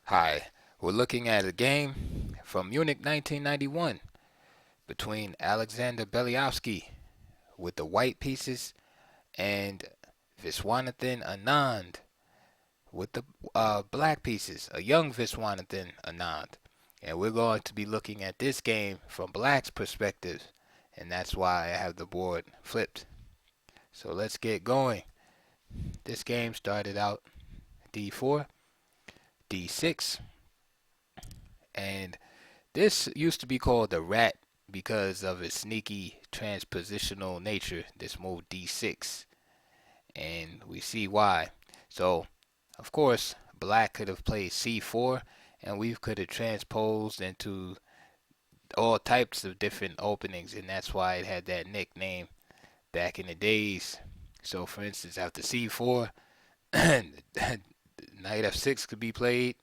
Hi, we're looking at a game from Munich 1991 between Alexander Beliavsky with the white pieces and Viswanathan Anand with the black pieces, a young Viswanathan Anand. And we're going to be looking at this game from black's perspective, and that's why I have the board flipped. So let's get going. This game started out d4, d6, and this used to be called the rat because of its sneaky transpositional nature, this move d6, and we see why. So, of course, black could have played c4, and we could have transposed into all types of different openings, and that's why it had that nickname back in the days. So, for instance, after c4, knight f6 could be played,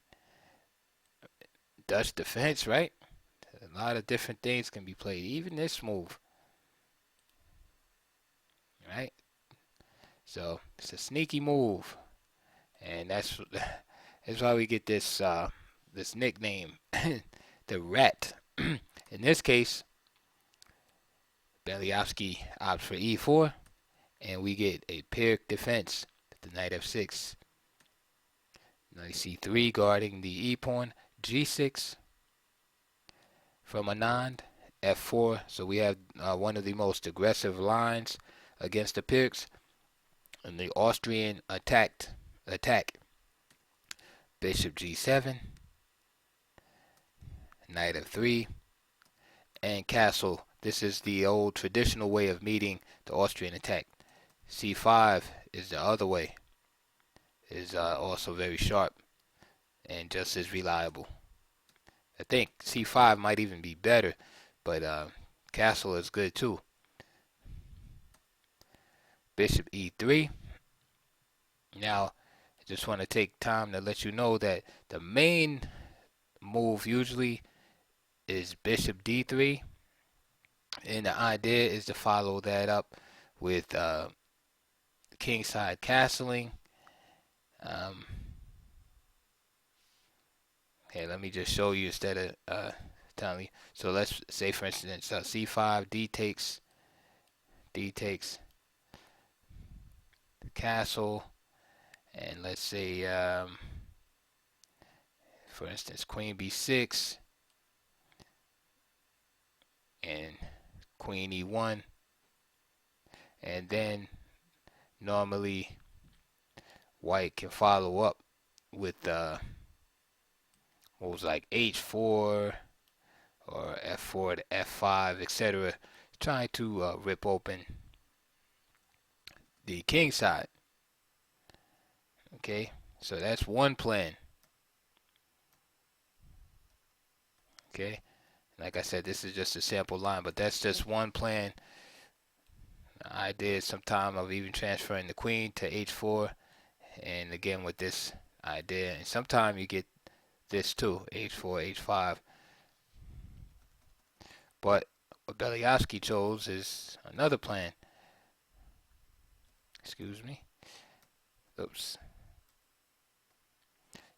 Dutch defense, right? A lot of different things can be played, even this move, right? So it's a sneaky move, and that's why we get this nickname, the Rat. In this case, Beliavsky opts for e4, and we get a Pyrrhic defense, the knight f6, knight c3 guarding the e pawn, g6 from Anand, f4. So we have one of the most aggressive lines against the Pyrrhics, and the Austrian attack. Bishop g7, knight f3, and castle. This is the old traditional way of meeting the Austrian attack. c5 is the other way. Is also very sharp and just as reliable. I think c5 might even be better, but castle is good too. Bishop e3. Now, I just want to take time to let you know that the main move usually is bishop d3, and the idea is to follow that up with kingside castling. Okay, let me just show you instead of telling you. So let's say, for instance, c5, d takes the castle, and let's say, for instance, queen b6 and queen e1, and then normally white can follow up with moves like h4 or f4 to f5, etc., trying to rip open the king side. Okay, so that's one plan. Okay, like I said, this is just a sample line, but that's just one plan. I did some time of even transferring the queen to h4, and again with this idea, and sometimes you get this too, h4, h5. But what Beliavsky chose is another plan. Excuse me. Oops.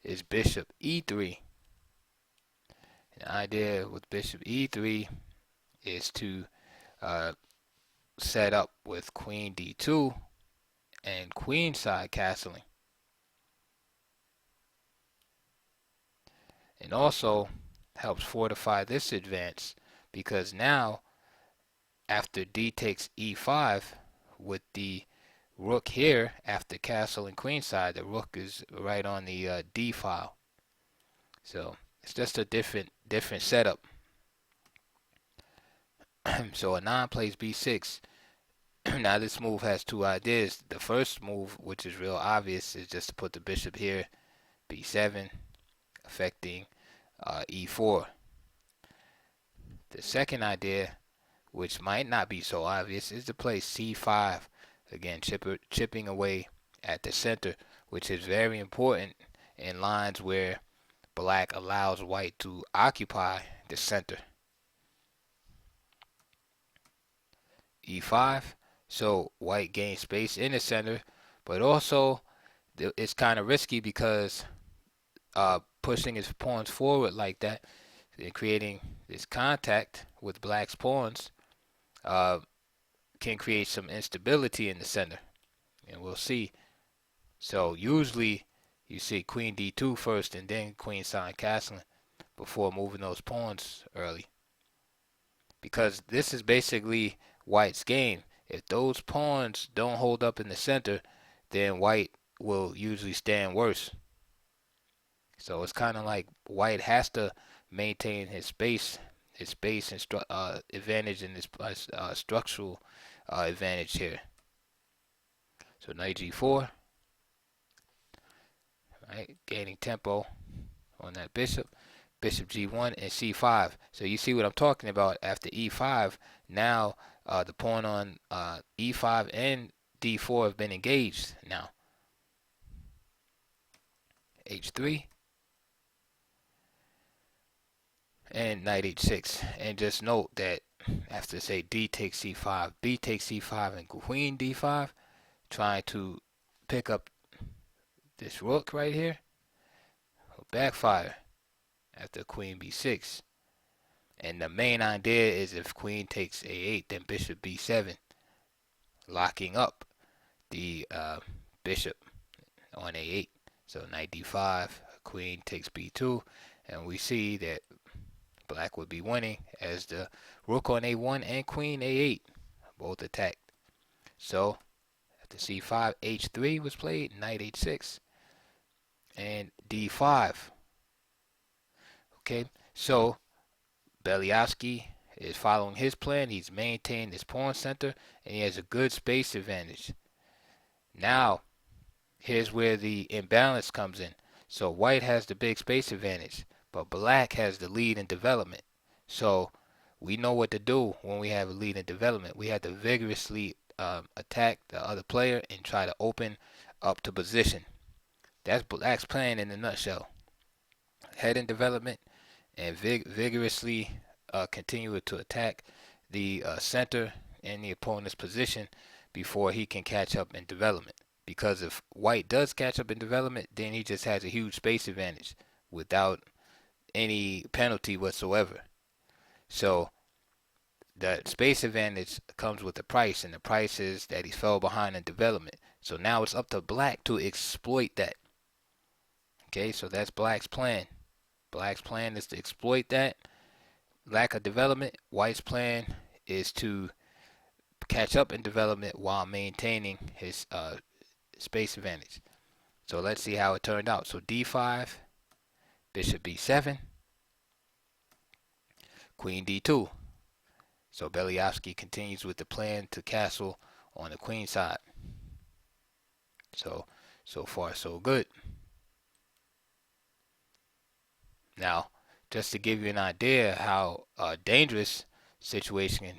Is bishop e3. The idea with bishop e3 is to set up with queen d2 and queenside castling. And also helps fortify this advance, because now after d takes e5 with the rook here after castle and queenside, the rook is right on the d file. So it's just a different setup. So Anand plays b6. Now this move has two ideas. The first move, which is real obvious, is just to put the bishop here, b7, affecting e4. The second idea, which might not be so obvious, is to play c5, again chipping away at the center, which is very important in lines where black allows white to occupy the center. e5, so white gains space in the center, but also it's kind of risky because pushing his pawns forward like that and creating this contact with black's pawns uh, can create some instability in the center, and we'll see. So usually you see queen d2 first and then queen side castling before moving those pawns early, because this is basically white's game. If those pawns don't hold up in the center, then white will usually stand worse. So it's kind of like white has to maintain his space and advantage and his structural advantage here. So knight g4, right, gaining tempo on that bishop. Bishop g1 and c5. So you see what I'm talking about. After e5, now the pawn on e5 and d4 have been engaged. Now h3 and knight h6. And just note that after, say, d takes c5, b takes c5, and queen d5, trying to pick up this rook right here will backfire after queen b6. And the main idea is if queen takes a8, then bishop b7, locking up the bishop on a8. So knight d5, queen takes b2, and we see that black would be winning as the rook on a1 and queen a8 both attacked. So after c5, h3 was played, knight h6, and d5. Okay, so Beliavsky is following his plan. He's maintained his pawn center, and he has a good space advantage. Now, here's where the imbalance comes in. So white has the big space advantage, but black has the lead in development. So we know what to do when we have a lead in development. We have to vigorously attack the other player and try to open up to position. That's black's plan in a nutshell. Head in development and vigorously continue to attack the center and the opponent's position before he can catch up in development. Because if white does catch up in development, then he just has a huge space advantage without any penalty whatsoever. So the space advantage comes with the price, and the price is that he fell behind in development. So now it's up to black to exploit that. Okay, so that's black's plan. Black's plan is to exploit that lack of development. White's plan is to catch up in development while maintaining his space advantage. So let's see how it turned out. So d5, bishop b7, queen d2. So Beliavsky continues with the plan to castle on the queen side. So far so good. Now, just to give you an idea how dangerous situation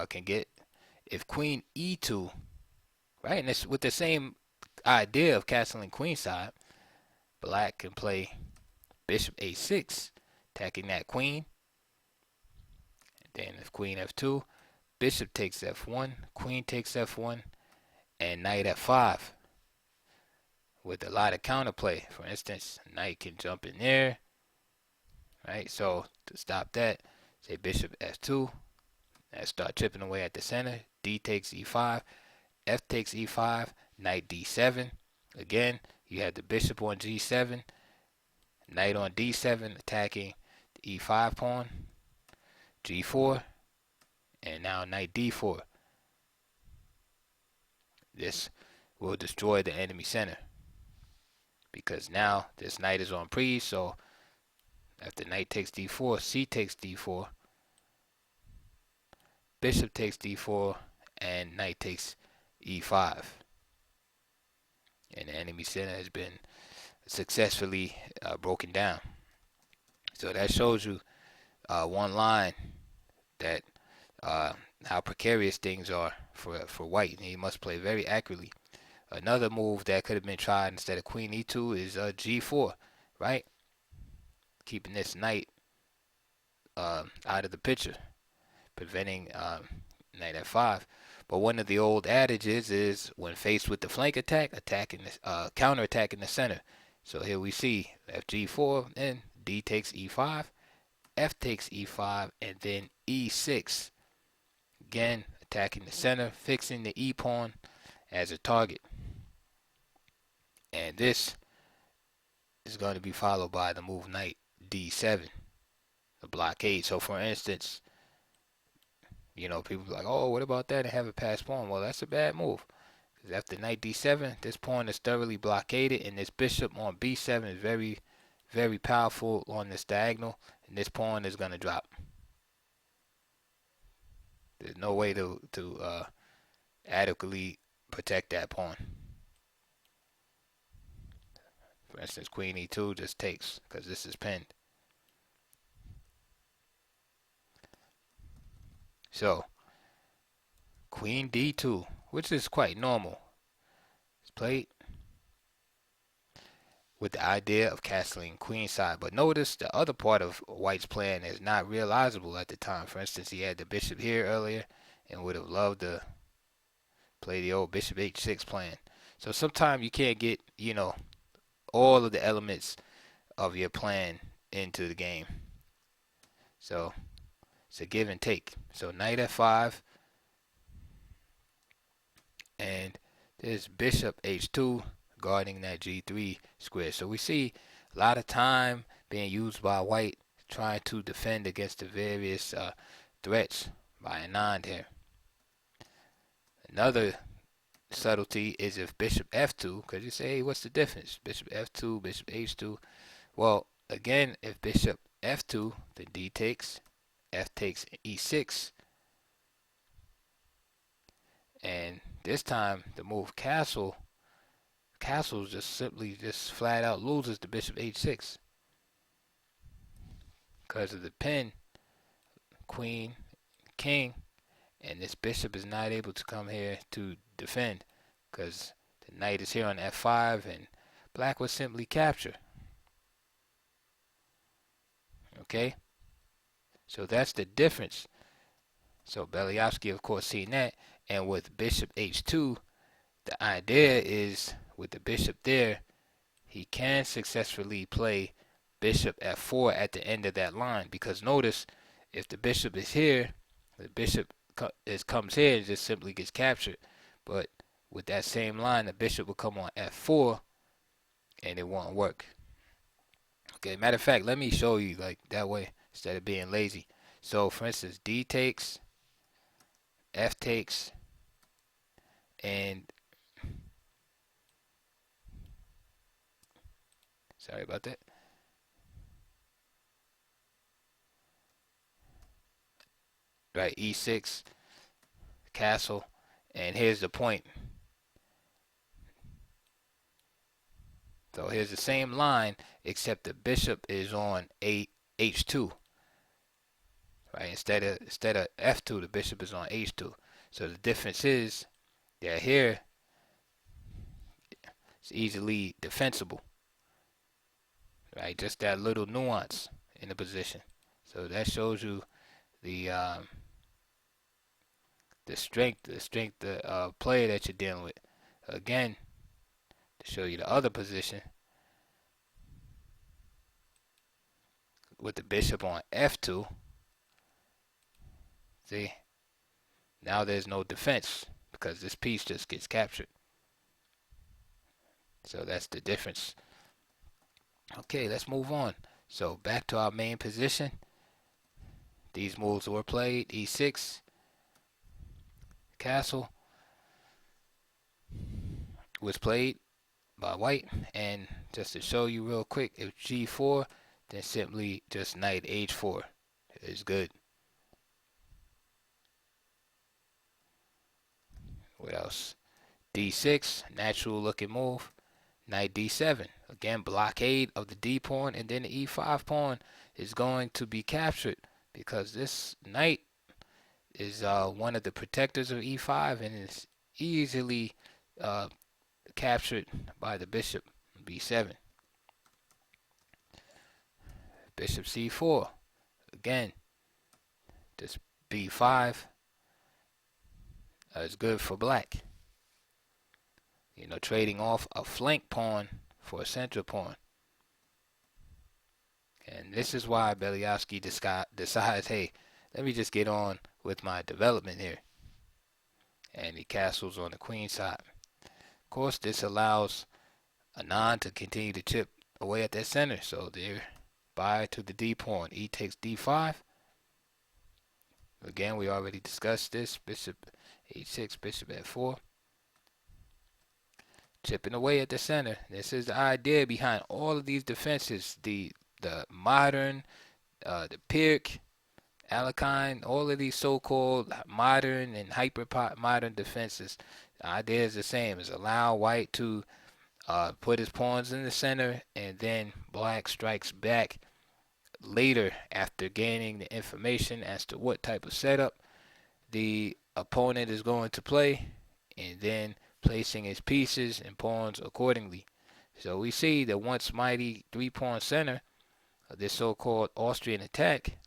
can get, if queen e2, right, and it's with the same idea of castling queenside, black can play bishop a6, attacking that queen. And then if queen f2, bishop takes f1, queen takes f1, and knight f5 with a lot of counterplay. For instance, knight can jump in there, right? So to stop that, say bishop f2, and start chipping away at the center. D takes e5, f takes e5, knight d7. Again, you have the bishop on g7, knight on d7 attacking the e5 pawn, g4, and now knight d4. This will destroy the enemy center because now this knight is on prise. So after knight takes d4, c takes d4, bishop takes d4, and knight takes e5. And the enemy center has been successfully broken down. So that shows you one line that how precarious things are for white, and he must play very accurately. Another move that could have been tried instead of queen e2 is g4, right? Keeping this knight out of the picture, preventing knight f5. But one of the old adages is when faced with the flank attack, counterattacking the center. So here we see fg4, and d takes e5, f takes e5, and then e6. Again, attacking the center, fixing the e pawn as a target. And this is going to be followed by the move knight d7, the blockade. So for instance, people are like, oh, what about that and have a pass pawn? Well, that's a bad move. Because after knight d7, this pawn is thoroughly blockaded, and this bishop on b7 is very, very powerful on this diagonal, and this pawn is going to drop. There's no way to adequately protect that pawn. For instance, queen e2 just takes because this is pinned. So, queen d2, which is quite normal, is played with the idea of castling queenside. But notice the other part of White's plan is not realizable at the time. For instance, he had the bishop here earlier and would have loved to play the old bishop h6 plan. So sometimes you can't get, all of the elements of your plan into the game. So it's a give and take. So knight f5, and there's bishop h2 guarding that g3 square. So we see a lot of time being used by White trying to defend against the various threats by Anand here. Another subtlety is if bishop f2, because you say, hey, what's the difference? Bishop f2, bishop h2. Well, again, if bishop f2, then d takes, f takes e6. And this time, the move castle just simply flat out loses the bishop h6. Because of the pin, queen, king, and this bishop is not able to come here to defend because the knight is here on f5 and black would simply capture. Okay, so that's the difference. So Beliavsky, of course, seen that, and with bishop h2, the idea is with the bishop there, he can successfully play bishop f4 at the end of that line, because notice if the bishop is here, the bishop comes here and just simply gets captured. But with that same line, the bishop will come on f4 and it won't work. Okay, matter of fact, let me show you like that way instead of being lazy. So for instance, d takes, f takes, and sorry about that. Right, e6, castle, and here's the point. So here's the same line, except the bishop is on h2. Right, instead of f2, the bishop is on h2. So the difference is that here it's easily defensible. Right, just that little nuance in the position. So that shows you the strength of player that you're dealing with. Again, to show you the other position, with the bishop on f2, see, now there's no defense because this piece just gets captured. So that's the difference. Okay, let's move on. So back to our main position. These moves were played. e6, castle was played by White. And just to show you real quick, if g4, then simply just knight h4 is good. What else? d6, natural looking move. Knight d7, again blockade of the d pawn, and then the e5 pawn is going to be captured because this knight is one of the protectors of e5 and is easily captured by the bishop b7. Bishop c4, again, this b5 is good for black. Trading off a flank pawn for a central pawn. And this is why Beliavsky decides, hey, let me just get on with my development here. And he castles on the queen side. Of course, this allows Anand to continue to chip away at that center. So there, bye to the d pawn. E takes d5. Again, we already discussed this. Bishop h6, bishop f4. Chipping away at the center. This is the idea behind all of these defenses. The modern, the Pirc, Alekhine, all of these so-called modern and hyper-modern defenses. The idea is the same, is allow white to put his pawns in the center, and then black strikes back later after gaining the information as to what type of setup the opponent is going to play, and then placing his pieces and pawns accordingly. So we see the once mighty three-pawn center, this so-called Austrian attack,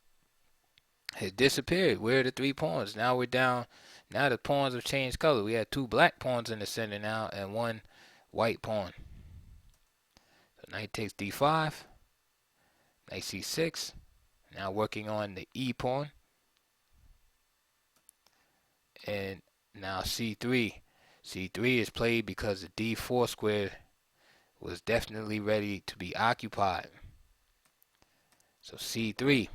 has disappeared. Where are the 3 pawns? Now we're down. Now the pawns have changed color. We have 2 black pawns in the center now and 1 white pawn. So knight takes d5. Knight c6. Now working on the e pawn. And now c3. c3 is played because the d4 square was definitely ready to be occupied. So c3.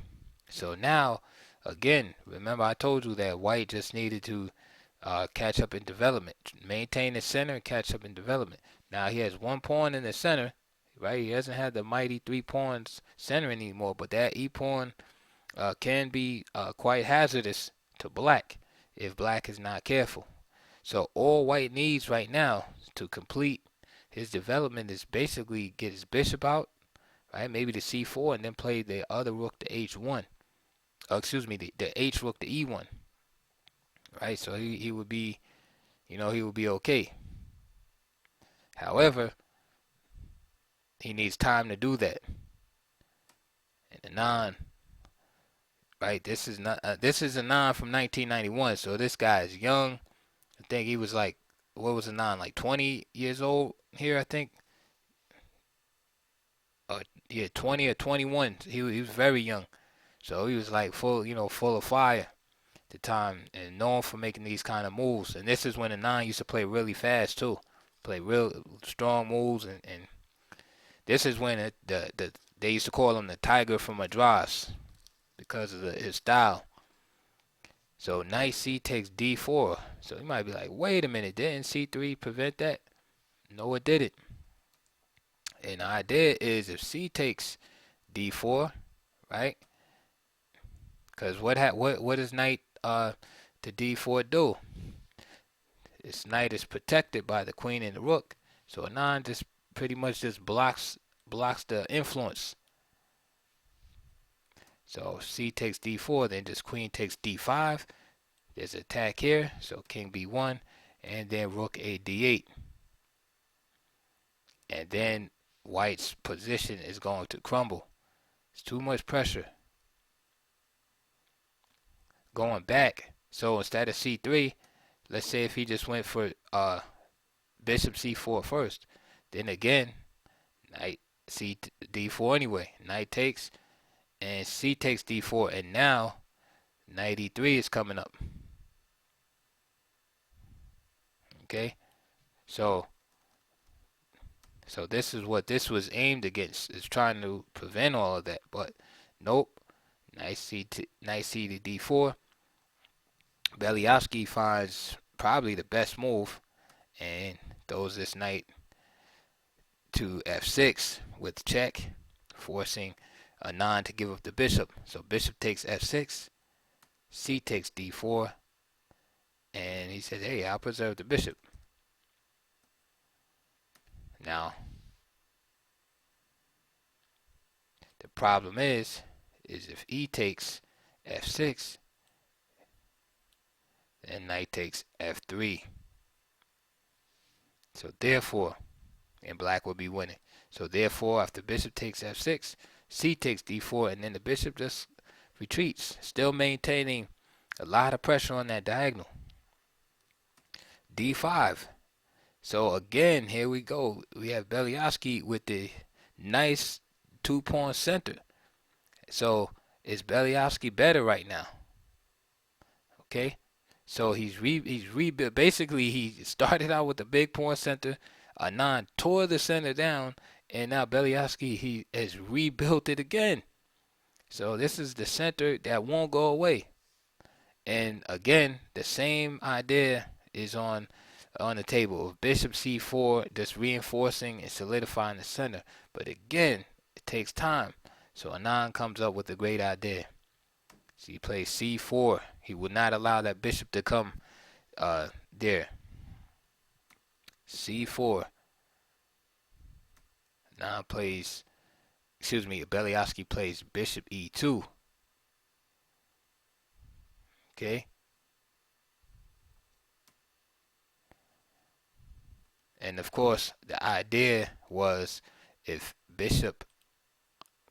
So now, again, remember I told you that white just needed to catch up in development. Maintain the center and catch up in development. Now he has 1 pawn in the center, right? He doesn't have the mighty 3 pawns center anymore, but that e pawn can be quite hazardous to black if black is not careful. So all white needs right now to complete his development is basically get his bishop out, right? Maybe the c4 and then play the other rook to h1. The h rook to e1. Right? So he would be, he would be okay. However, he needs time to do that. And Anand, right? This is Anand from 1991. So this guy is young. I think he was like, what was Anand, like 20 years old here, I think. 20 or 21. He was very young. So he was like full of fire at the time and known for making these kind of moves. And this is when Anand used to play really fast too. Play real strong moves, and this is when they used to call him the Tiger from Madras because of his style. So knight c takes d4. So you might be like, wait a minute, didn't c3 prevent that? No, it didn't. And the idea is if c takes d4, right? Because what does knight to d4 do? This knight is protected by the queen and the rook. So Anand just pretty much just blocks the influence. So c takes d4, then just queen takes d5. There's an attack here, so king b1, and then rook a d8. And then white's position is going to crumble. It's too much pressure. Going back, so instead of c3, let's say if he just went for bishop c4 first, then again, knight c d4 anyway. Knight takes, and c takes d4, and now knight e3 is coming up. Okay, so this is what this was aimed against, is trying to prevent all of that, but nope. Knight c to d4. Beliavsky finds probably the best move and throws this knight to f6 with check, forcing Anand to give up the bishop. So bishop takes f6, c takes d4, and he said, hey, I'll preserve the bishop. Now, the problem is if e takes f6, then knight takes f3. So therefore, and black will be winning. So therefore, after bishop takes f6, c takes d4, and then the bishop just retreats, still maintaining a lot of pressure on that diagonal. d5. So again, here we go. We have Beliavsky with the nice 2-pawn center. So is Beliavsky better right now? Okay. So he's rebuilt. Basically, he started out with the big pawn center. Anand tore the center down, and now Beliavsky he has rebuilt it again. So this is the center that won't go away. And again, the same idea is on the table of Bishop C4, just reinforcing and solidifying the center. But again, it takes time. So Anand comes up with a great idea. So he plays C4. He would not allow that bishop to come there. C4. Anand plays, Beliavsky plays Bishop E2. Okay. And of course, the idea was if Bishop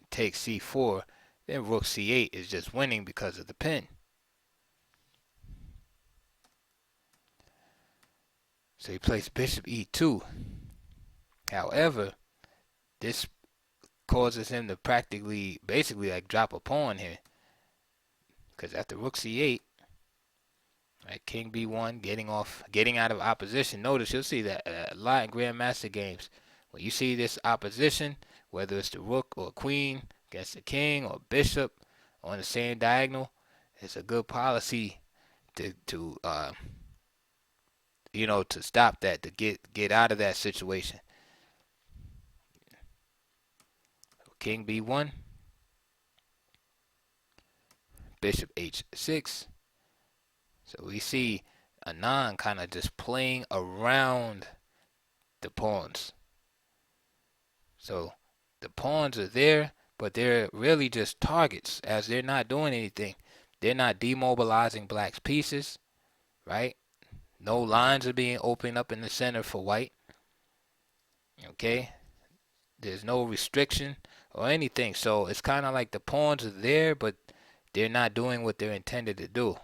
takes C4, then Rook C8 is just winning because of the pin. So he plays Bishop E2. However, this causes him to basically like drop a pawn here. Because after Rook C8, right, King B1, getting out of opposition. Notice you'll see that a lot in Grandmaster games. When you see this opposition, whether it's the Rook or Queen against the King or Bishop on the same diagonal, it's a good policy to stop that, to get out of that situation. King B1, Bishop H6. So we see Anand kind of just playing around the pawns. So the pawns are there, but they're really just targets, as they're not doing anything. They're not demobilizing black's pieces, right? No lines are being opened up in the center for white. Okay? There's no restriction or anything. So it's kind of like the pawns are there, but they're not doing what they're intended to do.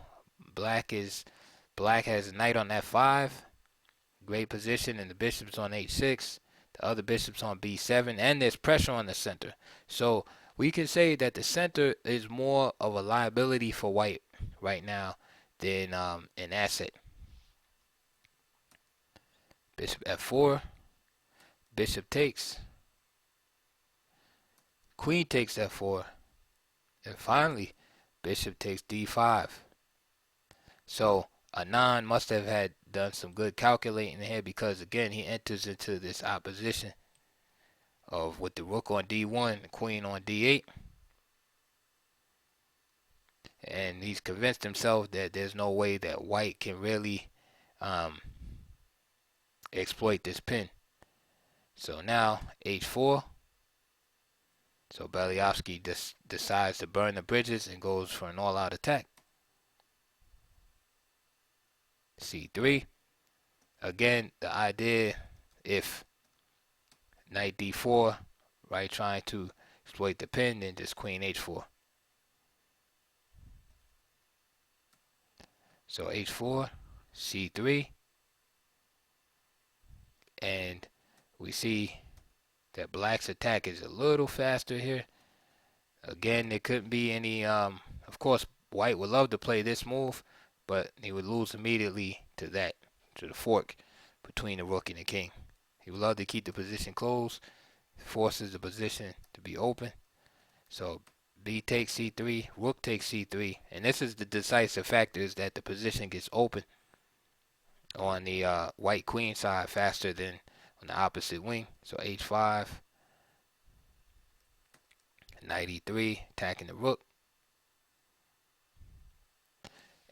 Black has knight on F5, great position, and the bishop's on H6. The other bishop's on B7, and there's pressure on the center. So we can say that the center is more of a liability for white right now than an asset. Bishop F4, bishop takes, queen takes F4, and finally bishop takes D5. So Anand must have had done some good calculating here, because again he enters into this opposition of with the rook on D1, the queen on D8, and he's convinced himself that there's no way that white can really exploit this pin. So now H4. So Beliavsky just decides to burn the bridges and goes for an all-out attack. C3. Again, the idea, if knight D4, right, trying to exploit the pin, then just queen H4. So H4, C3, and we see that black's attack is a little faster here. Again, there couldn't be any, of course, white would love to play this move, but he would lose immediately to the fork between the rook and the king. He would love to keep the position closed, forces the position to be open. So B takes C3, rook takes C3, and this is the decisive factor, is that the position gets open on the white queen side faster than on the opposite wing. So H5, knight E3, attacking the rook.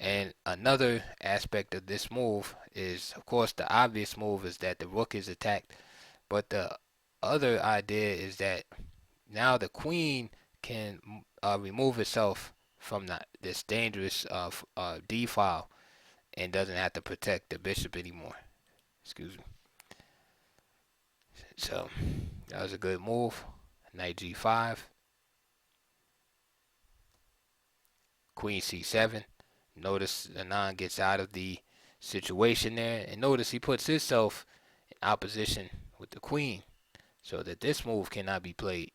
And another aspect of this move is, of course, the obvious move is that the rook is attacked. But the other idea is that now the queen can remove itself from this dangerous D file and doesn't have to protect the bishop anymore. Excuse me. So that was a good move. Knight G5. Queen C7. Notice Anand gets out of the situation there, and notice he puts himself in opposition with the queen, so that this move cannot be played.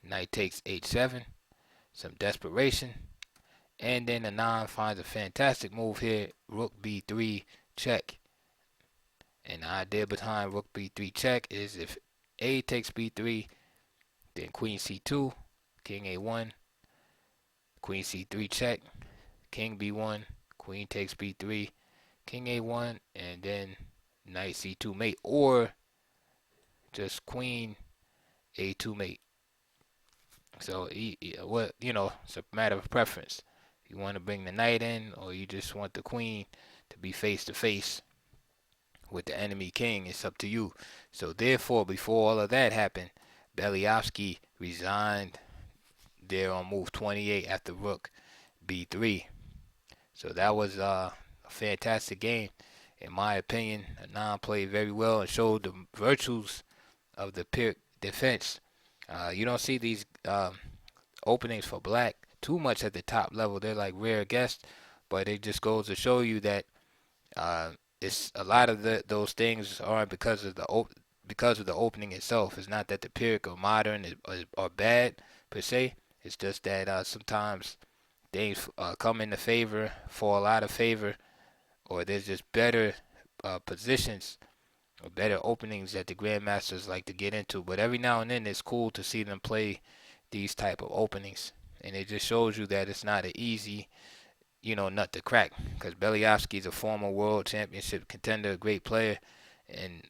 Knight takes h7, some desperation, and then the non finds a fantastic move here, rook b3 check. And the idea behind rook b3 check is if a takes b3, then queen c2, king a1, queen c3 check, king b1, queen takes b3, king a1, and then knight c2 mate, or just queen a2 mate. So what it's a matter of preference. You want to bring the knight in, or you just want the queen to be face to face with the enemy king. It's up to you. So therefore, before all of that happened, Beliavsky resigned there on move 28 after rook b3. So that was a fantastic game, in my opinion. Anand played very well and showed the virtues of the Pirc defense. You don't see these openings for black too much at the top level. They're like rare guests, but it just goes to show you that it's a lot of those things because of the opening itself. It's not that the Pirc or modern are bad per se. It's just that sometimes things come into favor, fall out of favor, or there's just better positions or better openings that the grandmasters like to get into. But every now and then it's cool to see them play these type of openings, and it just shows you that it's not an easy nut to crack, because Beliavsky is a former world championship contender, a great player, and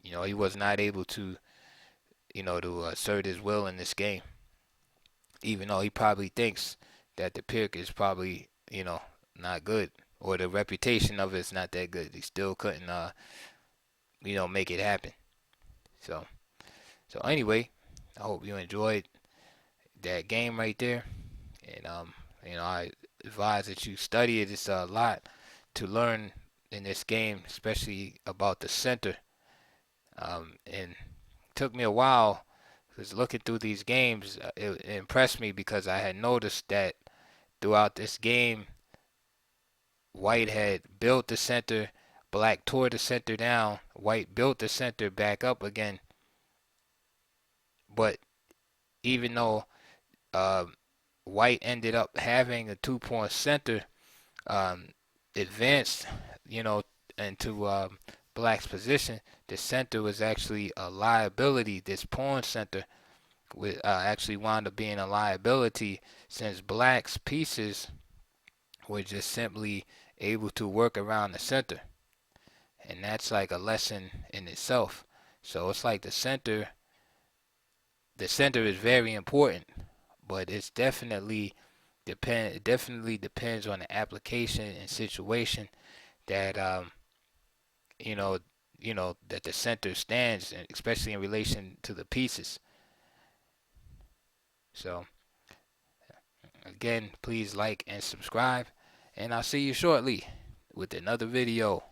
he was not able to assert his will in this game, even though he probably thinks that the Pirc is probably not good, or the reputation of it's not that good. He still couldn't make it happen. So anyway, I hope you enjoyed that game right there, and I advise that you study it. It's a lot to learn in this game, especially about the center. And it took me a while, because looking through these games, it impressed me, because I had noticed that throughout this game, white had built the center, black tore the center down, white built the center back up again. But even though white ended up having a 2-point center, advanced, into black's position, the center was actually a liability. This pawn center actually wound up being a liability, since black's pieces were just simply able to work around the center. And that's like a lesson in itself. So it's like the center is very important, but it's definitely depends on the application and situation that that the center stands, especially in relation to the pieces. So again, please like and subscribe, and I'll see you shortly with another video.